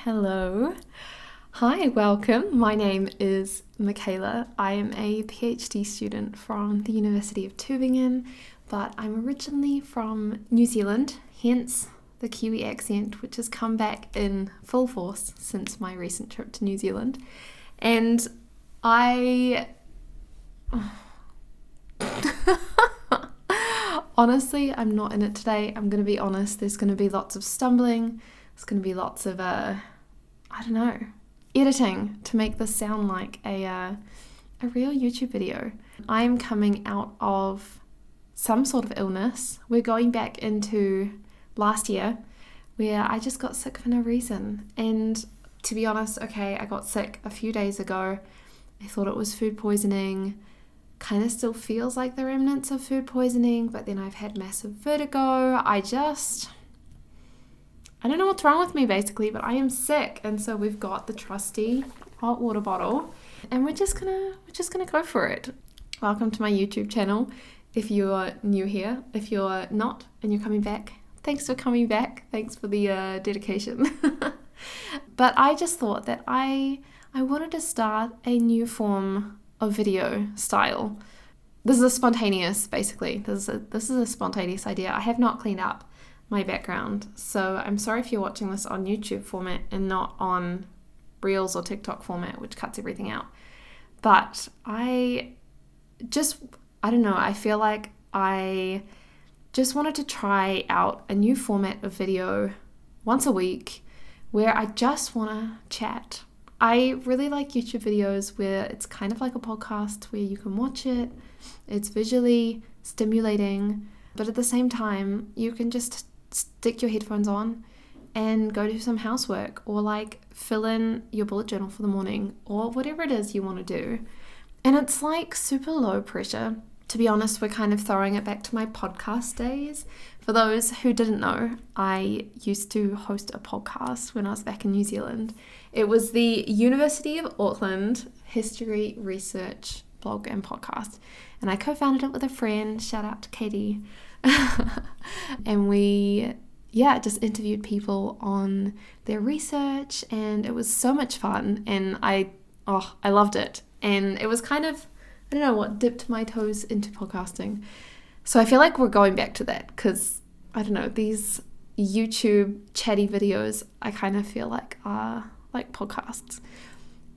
Hello. Hi, welcome. My name is Michaela. I am a PhD student from the University of Tübingen, but I'm originally from New Zealand, hence the Kiwi accent, which has come back in full force since my recent trip to New Zealand. And honestly, I'm not in it today. I'm going to be honest. There's going to be lots of stumbling. There's going to be lots of, editing to make this sound like a real YouTube video. I'm coming out of some sort of illness. We're going back into last year where I just got sick for no reason. And to be honest, I got sick a few days ago. I thought it was food poisoning. Kind of still feels like the remnants of food poisoning, but then I've had massive vertigo. I don't know what's wrong with me basically, but I am sick. And so we've got the trusty hot water bottle and we're just gonna go for it. Welcome to my YouTube channel. If you're new here, if you're not and you're coming back, thanks for coming back. Thanks for the dedication. But I just thought that I wanted to start a new form of video style. This is a spontaneous, basically. This is a spontaneous idea. I have not cleaned up my background, so I'm sorry if you're watching this on YouTube format and not on Reels or TikTok format, which cuts everything out. But I feel like I just wanted to try out a new format of video once a week where I just want to chat. I really like YouTube videos where it's kind of like a podcast where you can watch it, it's visually stimulating, but at the same time you can just stick your headphones on and go do some housework or like fill in your bullet journal for the morning or whatever it is you want to do. And it's like super low pressure. To be honest, we're kind of throwing it back to my podcast days. For those who didn't know, I used to host a podcast when I was back in New Zealand. It was the University of Auckland History Research blog and podcast. And I co-founded it with a friend, shout out to Katie. And we just interviewed people on their research, and it was so much fun, and I loved it. And it was kind of, I don't know what dipped my toes into podcasting. So I feel like we're going back to that because, I don't know, these YouTube chatty videos I kind of feel like are like podcasts.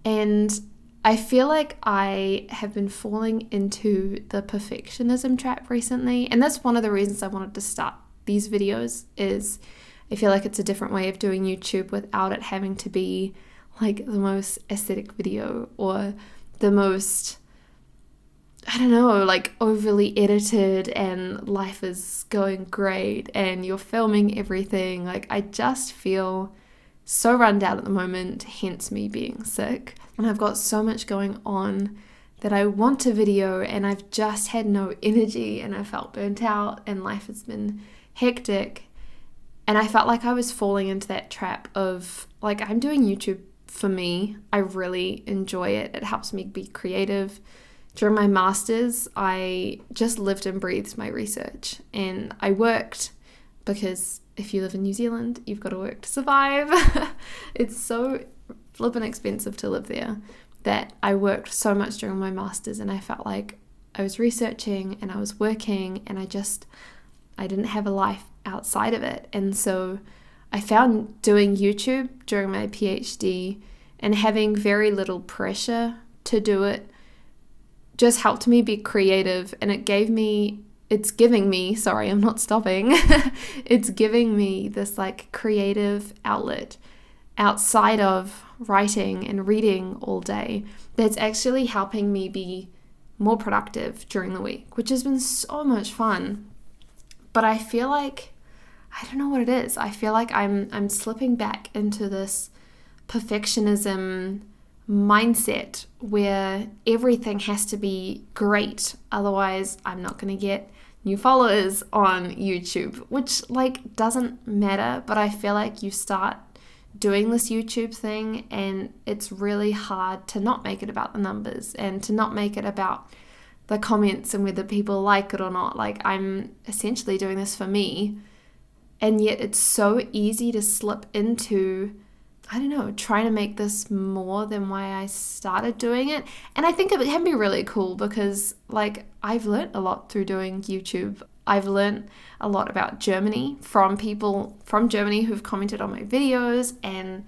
And I feel like I have been falling into the perfectionism trap recently. And that's one of the reasons I wanted to start these videos is I feel like it's a different way of doing YouTube without it having to be like the most aesthetic video or the most, like overly edited and life is going great and you're filming everything. Like I just feel so run down at the moment, hence me being sick. And I've got so much going on that I want to video and I've just had no energy and I felt burnt out and life has been hectic. And I felt like I was falling into that trap of like, I'm doing YouTube for me. I really enjoy it. It helps me be creative. During my master's, I just lived and breathed my research and I worked because if you live in New Zealand, you've got to work to survive. It's so flippin' expensive to live there that I worked so much during my master's and I felt like I was researching and I was working and I didn't have a life outside of it. And so I found doing YouTube during my PhD and having very little pressure to do it just helped me be creative, and it's giving me this like creative outlet outside of writing and reading all day that's actually helping me be more productive during the week, which has been so much fun. But I feel like, I don't know what it is. I feel like I'm slipping back into this perfectionism mindset where everything has to be great, otherwise I'm not going to get new followers on YouTube, which like doesn't matter. But I feel like you start doing this YouTube thing and it's really hard to not make it about the numbers and to not make it about the comments and whether people like it or not. Like I'm essentially doing this for me, and yet it's so easy to slip into I don't know, trying to make this more than why I started doing it. And I think it can be really cool because like I've learned a lot through doing YouTube. I've learned a lot about Germany from people from Germany who've commented on my videos, and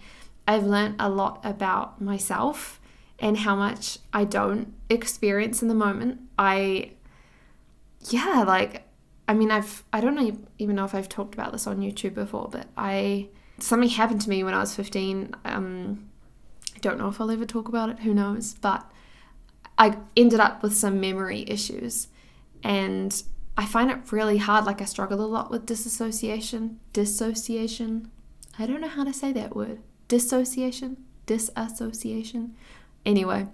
I've learned a lot about myself and how much I don't experience in the moment. I don't even know if I've talked about this on YouTube before, but something happened to me when I was 15. I don't know if I'll ever talk about it, who knows, but I ended up with some memory issues, and I find it really hard. Like I struggle a lot with disassociation. I don't know how to say that word. Disassociation. Anyway,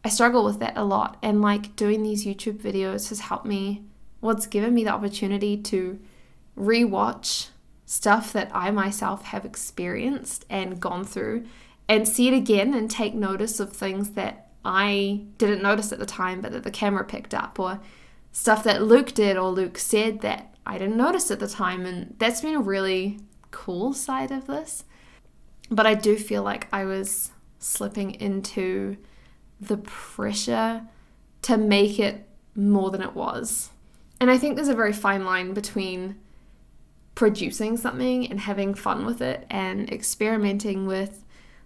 I struggle with that a lot, and like doing these YouTube videos has helped me. Well, it's given me the opportunity to rewatch stuff that I myself have experienced and gone through, and see it again and take notice of things that I didn't notice at the time but that the camera picked up, or stuff that Luke did or Luke said that I didn't notice at the time. And that's been a really cool side of this. But I do feel like I was slipping into the pressure to make it more than it was. And I think there's a very fine line between producing something and having fun with it and experimenting with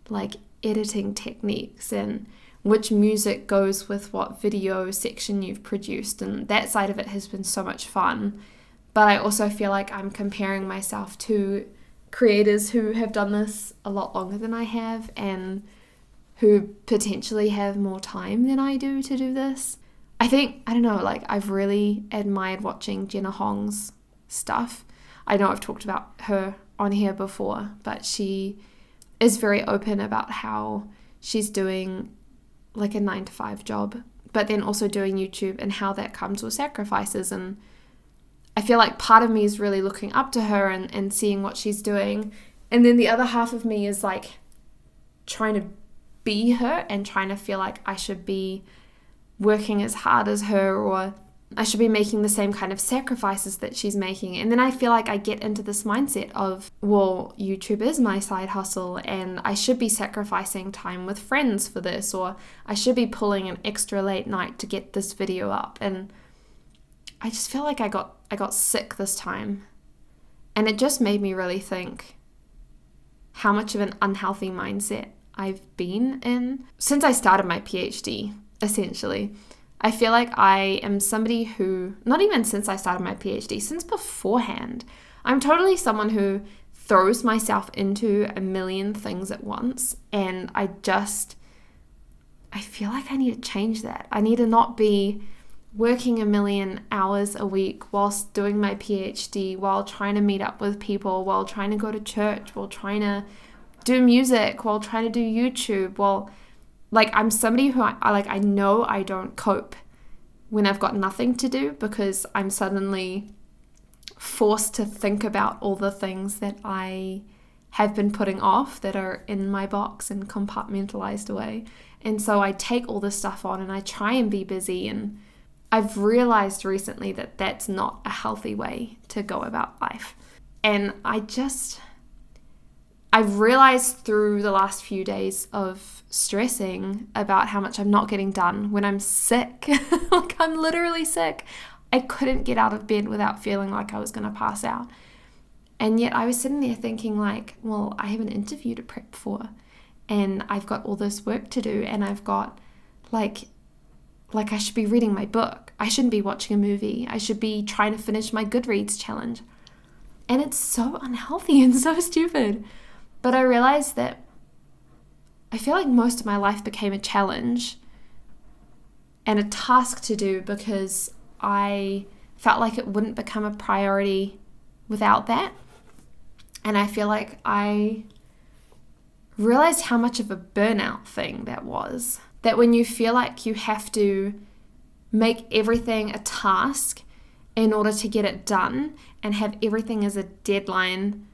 like editing techniques and which music goes with what video section you've produced. And that side of it has been so much fun. But I also feel like I'm comparing myself to creators who have done this a lot longer than I have and who potentially have more time than I do to do this. I don't know, like I've really admired watching Jenna Hong's stuff. I know I've talked about her on here before, but she is very open about how she's doing like a 9-to-5 job, but then also doing YouTube and how that comes with sacrifices. And I feel like part of me is really looking up to her and seeing what she's doing. And then the other half of me is like trying to be her and trying to feel like I should be working as hard as her, or I should be making the same kind of sacrifices that she's making. And then I feel like I get into this mindset of, well, YouTube is my side hustle and I should be sacrificing time with friends for this, or I should be pulling an extra late night to get this video up. And I just feel like I got sick this time. And it just made me really think how much of an unhealthy mindset I've been in since I started my PhD, essentially. I feel like I am somebody who, not even since I started my PhD, since beforehand, I'm totally someone who throws myself into a million things at once. And I feel like I need to change that. I need to not be working 1,000,000 hours a week whilst doing my PhD, while trying to meet up with people, while trying to go to church, while trying to do music, while trying to do YouTube, while like I'm somebody who I know I don't cope when I've got nothing to do, because I'm suddenly forced to think about all the things that I have been putting off that are in my box and compartmentalized away. And so I take all this stuff on and I try and be busy, and I've realized recently that that's not a healthy way to go about life. And I've realized through the last few days of stressing about how much I'm not getting done when I'm sick. Like I'm literally sick. I couldn't get out of bed without feeling like I was going to pass out. And yet I was sitting there thinking like, well, I have an interview to prep for, and I've got all this work to do, and I've got like I should be reading my book. I shouldn't be watching a movie. I should be trying to finish my Goodreads challenge. And it's so unhealthy and so stupid. But I realized that I feel like most of my life became a challenge and a task to do because I felt like it wouldn't become a priority without that. And I feel like I realized how much of a burnout thing that was. That when you feel like you have to make everything a task in order to get it done and have everything as a deadline,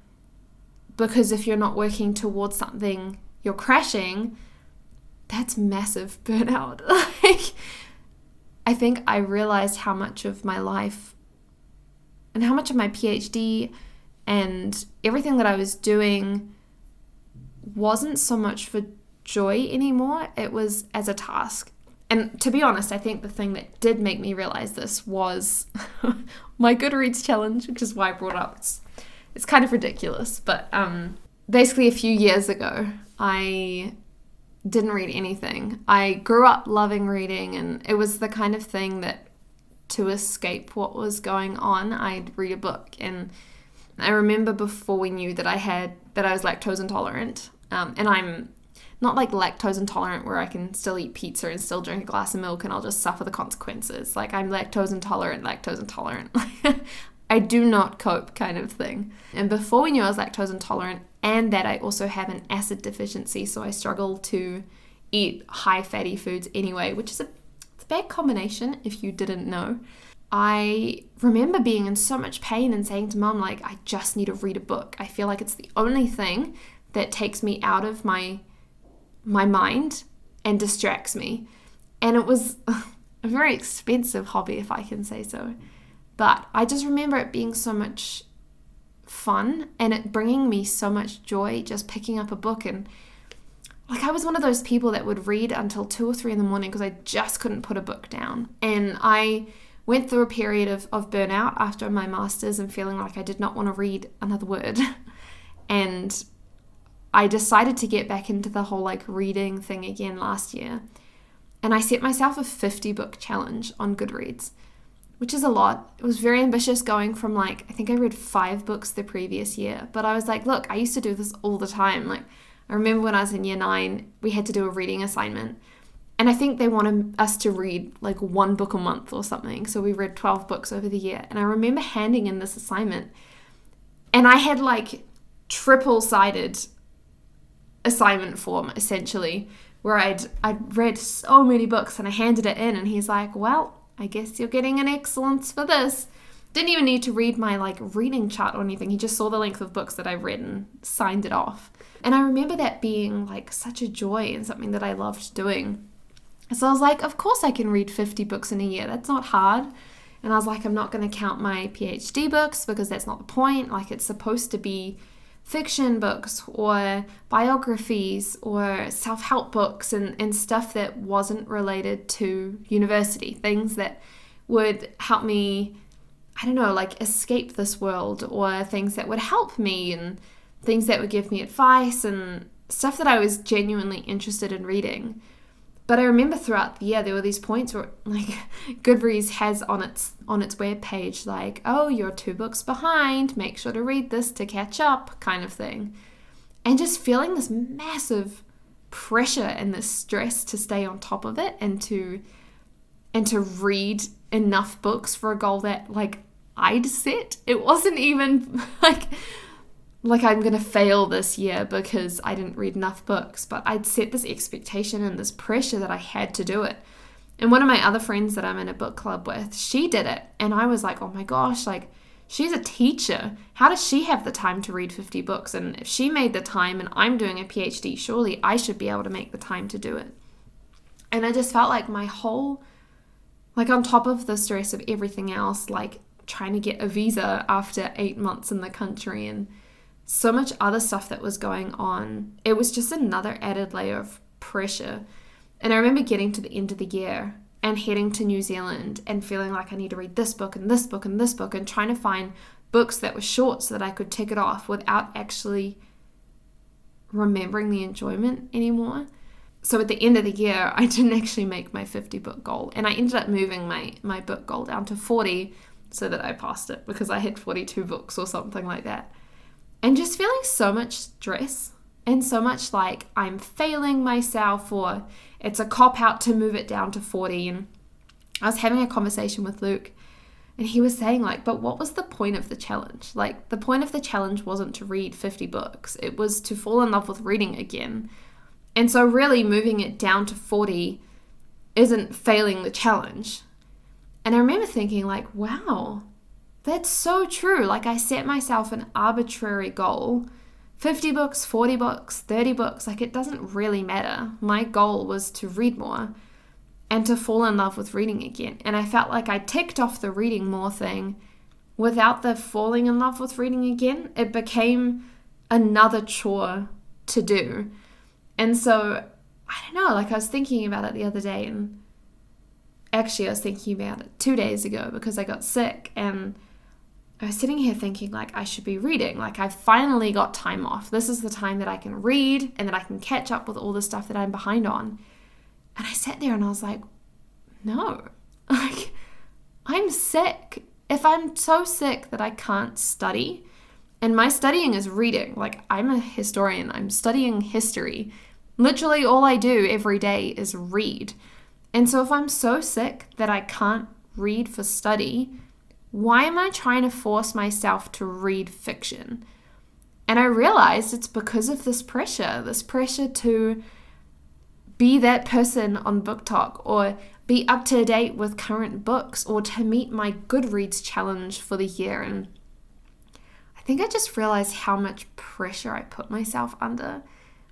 because if you're not working towards something, you're crashing, that's massive burnout. Like, I think I realized how much of my life and how much of my PhD and everything that I was doing wasn't so much for joy anymore. It was as a task. And to be honest, I think the thing that did make me realize this was my Goodreads challenge, which is why I brought it up. It's kind of ridiculous, but basically a few years ago, I didn't read anything. I grew up loving reading, and it was the kind of thing that to escape what was going on, I'd read a book. And I remember before we knew that I was lactose intolerant, and I'm not like lactose intolerant where I can still eat pizza and still drink a glass of milk and I'll just suffer the consequences. Like, I'm lactose intolerant. I do not cope kind of thing. And before we knew I was lactose intolerant, and that I also have an acid deficiency, so I struggle to eat high fatty foods anyway, which is it's a bad combination if you didn't know. I remember being in so much pain and saying to Mum, like, I just need to read a book. I feel like it's the only thing that takes me out of my mind and distracts me. And it was a very expensive hobby, if I can say so. But I just remember it being so much fun and it bringing me so much joy just picking up a book. And like, I was one of those people that would read until 2 or 3 in the morning because I just couldn't put a book down. And I went through a period of burnout after my master's and feeling like I did not want to read another word. And I decided to get back into the whole like reading thing again last year. And I set myself a 50 book challenge on Goodreads, which is a lot. It was very ambitious, going from like, I think I read 5 books the previous year. But I was like, look, I used to do this all the time. Like, I remember when I was in year 9, we had to do a reading assignment. And I think they wanted us to read like 1 book a month or something. So we read 12 books over the year. And I remember handing in this assignment. And I had like triple-sided assignment form, essentially, where I'd read so many books, and I handed it in, and he's like, well, I guess you're getting an excellence for this. Didn't even need to read my like reading chart or anything. He just saw the length of books that I read and signed it off. And I remember that being like such a joy and something that I loved doing. So I was like, of course I can read 50 books in a year. That's not hard. And I was like, I'm not going to count my PhD books because that's not the point. Like, it's supposed to be fiction books or biographies or self-help books and stuff that wasn't related to university, things that would help me, I don't know, like escape this world, or things that would help me and things that would give me advice and stuff that I was genuinely interested in reading. But I remember throughout the year there were these points where like Goodreads has on its webpage like, oh, you're 2 books behind, make sure to read this to catch up, kind of thing. And just feeling this massive pressure and this stress to stay on top of it and to read enough books for a goal that like I'd set. It wasn't even like I'm going to fail this year because I didn't read enough books, but I'd set this expectation and this pressure that I had to do it. And one of my other friends that I'm in a book club with, she did it. And I was like, oh my gosh, like, she's a teacher. How does she have the time to read 50 books? And if she made the time and I'm doing a PhD, surely I should be able to make the time to do it. And I just felt like my whole, like on top of the stress of everything else, like trying to get a visa after 8 months in the country and so much other stuff that was going on, it was just another added layer of pressure. And I remember getting to the end of the year and heading to New Zealand and feeling like I need to read this book and this book and this book, and trying to find books that were short so that I could tick it off without actually remembering the enjoyment anymore. So at the end of the year, I didn't actually make my 50 book goal, and I ended up moving my book goal down to 40 so that I passed it, because I had 42 books or something like that. And just feeling so much stress and so much like I'm failing myself, or it's a cop-out to move it down to 40. And I was having a conversation with Luke, and he was saying like, but what was the point of the challenge? Like, the point of the challenge wasn't to read 50 books. It was to fall in love with reading again. And so really moving it down to 40 isn't failing the challenge. And I remember thinking like, wow, that's so true. Like, I set myself an arbitrary goal, 50 books, 40 books, 30 books, like it doesn't really matter. My goal was to read more and to fall in love with reading again. And I felt like I ticked off the reading more thing without the falling in love with reading again. It became another chore to do. And so, I don't know, like I was thinking about it the other day, and actually I was thinking about it 2 days ago because I got sick, and I was sitting here thinking like I should be reading. Like I finally got time off. This is the time that I can read and that I can catch up with all the stuff that I'm behind on. And I sat there and I was like, no, like I'm sick. If I'm so sick that I can't study, and my studying is reading, like I'm a historian, I'm studying history. Literally all I do every day is read. And so if I'm so sick that I can't read for study, why am I trying to force myself to read fiction? And I realized it's because of this pressure to be that person on Book Talk, or be up to date with current books, or to meet my Goodreads challenge for the year. And I think I just realized how much pressure I put myself under,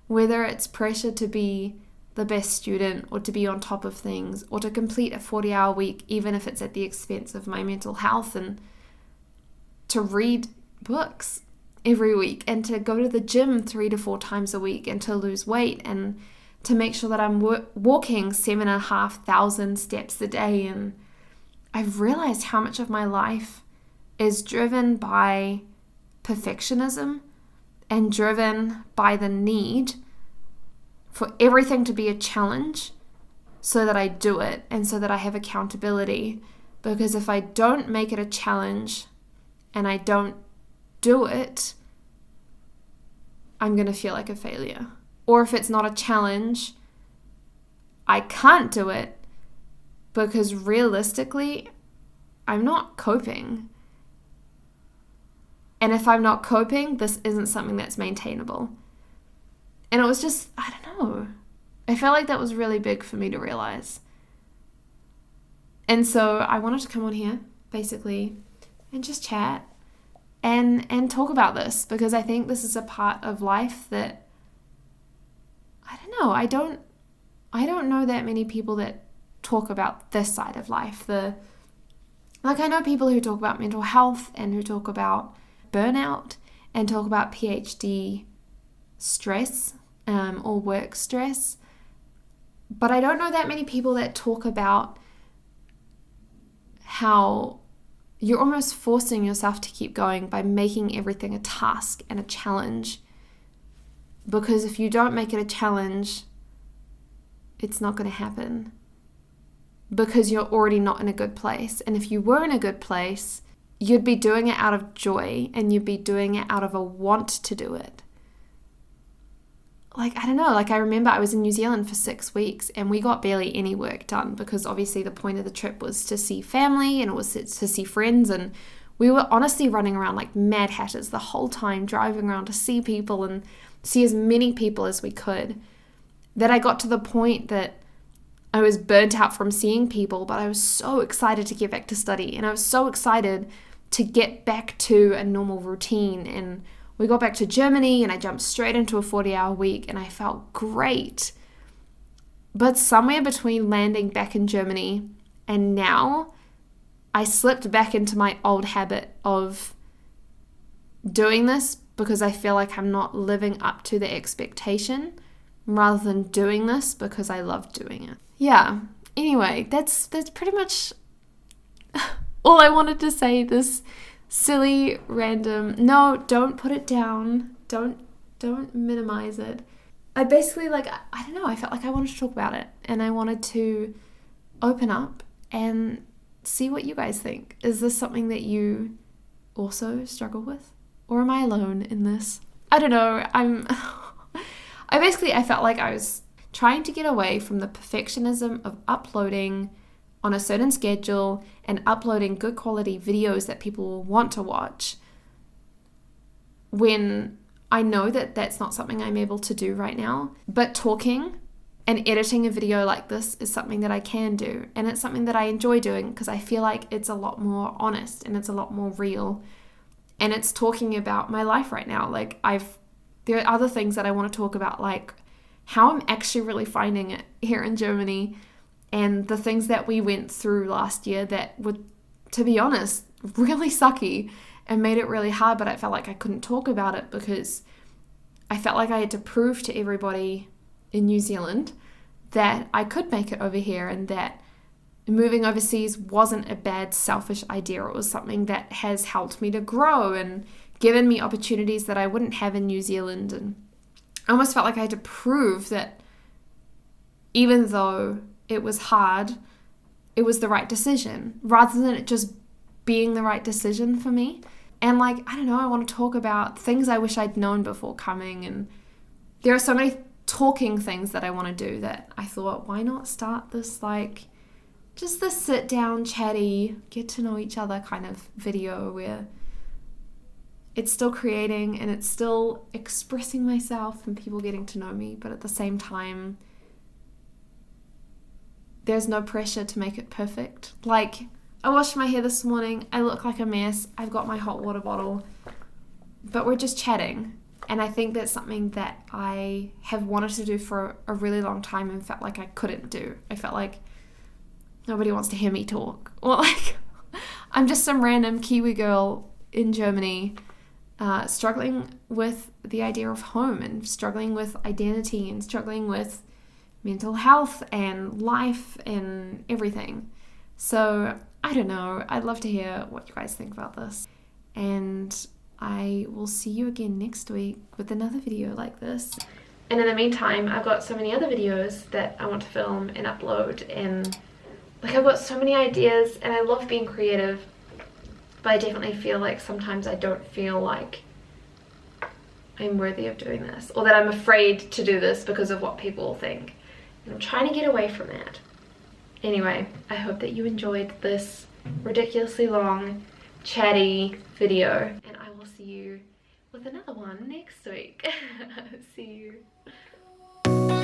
whether it's pressure to be the best student, or to be on top of things, or to complete a 40-hour week, even if it's at the expense of my mental health, and to read books every week, and to go to the gym 3 to 4 times a week, and to lose weight, and to make sure that I'm walking 7,500 steps a day. And I've realized how much of my life is driven by perfectionism and driven by the need for everything to be a challenge so that I do it and so that I have accountability. Because if I don't make it a challenge and I don't do it, I'm going to feel like a failure. Or if it's not a challenge, I can't do it because realistically, I'm not coping. And if I'm not coping, this isn't something that's maintainable. And it was just, I don't know. I felt like that was really big for me to realize. And so I wanted to come on here, basically, and just chat and talk about this, because I think this is a part of life that, I don't know, I don't know that many people that talk about this side of life. I know people who talk about mental health and who talk about burnout and talk about PhD stress, or work stress. But I don't know that many people that talk about how you're almost forcing yourself to keep going by making everything a task and a challenge. Because if you don't make it a challenge, it's not going to happen. Because you're already not in a good place. And if you were in a good place, you'd be doing it out of joy, and you'd be doing it out of a want to do it. I don't know, I remember I was in New Zealand for 6 weeks and we got barely any work done, because obviously the point of the trip was to see family and it was to see friends, and we were honestly running around like mad hatters the whole time, driving around to see people and see as many people as we could, that I got to the point that I was burnt out from seeing people, but I was so excited to get back to study, and I was so excited to get back to a normal routine. And we got back to Germany and I jumped straight into a 40-hour week and I felt great. But somewhere between landing back in Germany and now, I slipped back into my old habit of doing this because I feel like I'm not living up to the expectation, rather than doing this because I love doing it. Yeah, anyway, that's pretty much all I wanted to say. This silly, random, no, don't put it down, don't minimize it. I basically, I don't know, I felt like I wanted to talk about it, and I wanted to open up and see what you guys think. Is this something that you also struggle with, or am I alone in this? I don't know. I felt like I was trying to get away from the perfectionism of uploading on a certain schedule and uploading good quality videos that people will want to watch, when I know that that's not something I'm able to do right now. But talking and editing a video like this is something that I can do, and it's something that I enjoy doing because I feel like it's a lot more honest and it's a lot more real, and it's talking about my life right now. There are other things that I want to talk about, like how I'm actually really finding it here in Germany, and the things that we went through last year that were, to be honest, really sucky and made it really hard, but I felt like I couldn't talk about it because I felt like I had to prove to everybody in New Zealand that I could make it over here and that moving overseas wasn't a bad, selfish idea. It was something that has helped me to grow and given me opportunities that I wouldn't have in New Zealand. And I almost felt like I had to prove that even though it was hard, it was the right decision, rather than it just being the right decision for me. And like, I don't know, I want to talk about things I wish I'd known before coming. And there are so many talking things that I want to do that I thought, why not start this like just this sit down, chatty, get to know each other kind of video where it's still creating and it's still expressing myself and people getting to know me, but at the same time, there's no pressure to make it perfect. Like, I washed my hair this morning, I look like a mess, I've got my hot water bottle, but we're just chatting. And I think that's something that I have wanted to do for a really long time and felt like I couldn't do. I felt like nobody wants to hear me talk. Or like, I'm just some random Kiwi girl in Germany struggling with the idea of home and struggling with identity and struggling with mental health and life and everything. So I don't know. I'd love to hear what you guys think about this. And I will see you again next week with another video like this. And in the meantime, I've got so many other videos that I want to film and upload, and like I've got so many ideas and I love being creative, but I definitely feel like sometimes I don't feel like I'm worthy of doing this, or that I'm afraid to do this because of what people think. And I'm trying to get away from that. Anyway, I hope that you enjoyed this ridiculously long, chatty video, and I will see you with another one next week. See you.